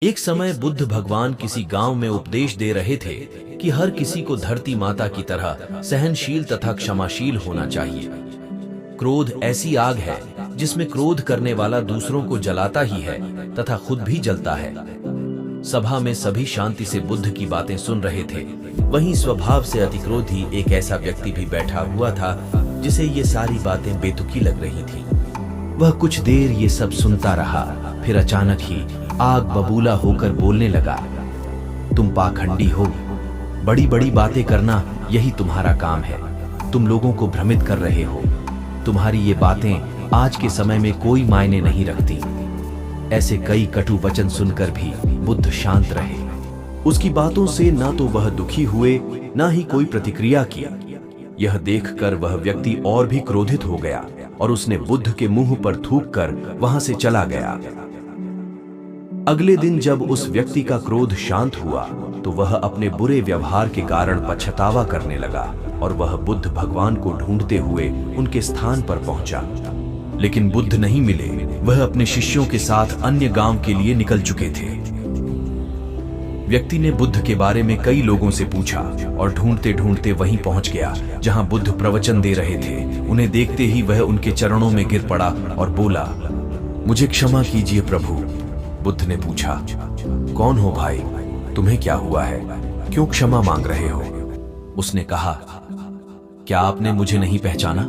एक समय बुद्ध भगवान किसी गांव में उपदेश दे रहे थे कि हर किसी को धरती माता की तरह सहनशील तथा क्षमाशील होना चाहिए। क्रोध ऐसी आग है जिसमें क्रोध करने वाला दूसरों को जलाता ही है तथा खुद भी जलता है। सभा में सभी शांति से बुद्ध की बातें सुन रहे थे। वहीं स्वभाव से अतिक्रोधी एक ऐसा व्यक्ति भी बैठा हुआ था जिसे ये सारी बातें बेतुकी लग रही थी। वह कुछ देर ये सब सुनता रहा, फिर अचानक ही आग बबूला होकर बोलने लगा, तुम पाखंडी हो, बड़ी बड़ी बातें करना यही तुम्हारा काम है। तुम लोगों को भ्रमित कर रहे हो। तुम्हारी ये बातें आज के समय में कोई मायने नहीं रखती। ऐसे कई कटु वचन सुनकर भी बुद्ध शांत रहे। उसकी बातों से ना तो वह दुखी हुए, ना ही कोई प्रतिक्रिया की। यह देखकर वह व्यक्ति और भी क्रोधित हो गया और उसने बुद्ध के मुंह पर थूककर वहां से चला गया। अगले दिन जब उस व्यक्ति का क्रोध शांत हुआ तो वह अपने बुरे व्यवहार के कारण पछतावा करने लगा और वह बुद्ध भगवान को ढूंढते हुए उनके स्थान पर पहुंचा। लेकिन बुद्ध नहीं मिले। वह अपने शिष्यों के साथ अन्य गांव के लिए निकल चुके थे। व्यक्ति ने बुद्ध के बारे में कई लोगों से पूछा और ढूंढते ढूंढते वहीं पहुंच गया जहां बुद्ध प्रवचन दे रहे थे। उन्हें देखते ही वह उनके चरणों में गिर पड़ा और बोला, मुझे क्षमा कीजिए प्रभु। बुद्ध ने पूछा, कौन हो भाई, तुम्हें क्या हुआ है, क्यों क्षमा मांग रहे हो? उसने कहा, क्या आपने मुझे नहीं पहचाना?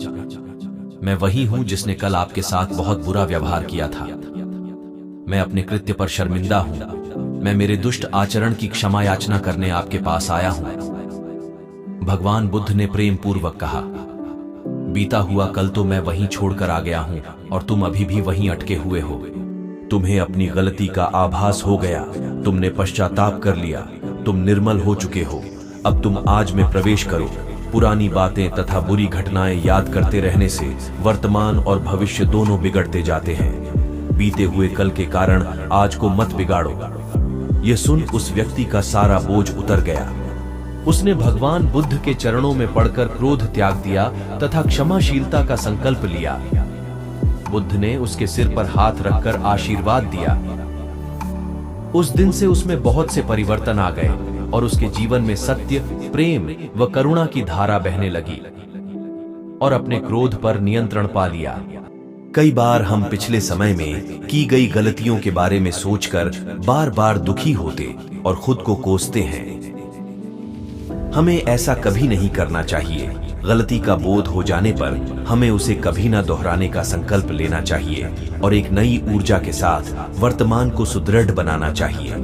मैं वही हूं जिसने कल आपके साथ बहुत बुरा व्यवहार किया था। मैं अपने कृत्य पर शर्मिंदा हूं। मैं मेरे दुष्ट आचरण की क्षमा याचना करने आपके पास आया हूं। भगवान बुद्ध ने प्रेम पूर्वक कहा, बीता हुआ कल तो मैं वहीं छोड़कर आ गया हूं और तुम अभी भी वहीं अटके हुए हो। तुम्हें अपनी गलती का आभास हो गया, तुमने पश्चाताप कर लिया, तुम निर्मल हो चुके हो। अब तुम आज में प्रवेश करो। पुरानी बातें तथा बुरी घटनाएं याद करते रहने से वर्तमान और भविष्य दोनों बिगड़ते जाते हैं। बीते हुए कल के कारण आज को मत बिगाड़ो। यह सुन उस व्यक्ति का सारा बोझ उतर गया। उसने भगवान बुद्ध के चरणों में पड़कर क्रोध त्याग दिया तथा क्षमाशीलता का संकल्प लिया। बुद्ध ने उसके सिर पर हाथ रखकर आशीर्वाद दिया। उस दिन से उसमें बहुत से परिवर्तन आ गए और उसके जीवन में सत्य, प्रेम व करुणा की धारा बहने लगी और अपने क्रोध पर नियंत्रण पा लिया। कई बार हम पिछले समय में की गई गलतियों के बारे में सोचकर बार बार दुखी होते और खुद को कोसते हैं। हमें ऐसा कभी नहीं करना चाहिए। गलती का बोध हो जाने पर हमें उसे कभी ना दोहराने का संकल्प लेना चाहिए और एक नई ऊर्जा के साथ वर्तमान को सुदृढ़ बनाना चाहिए।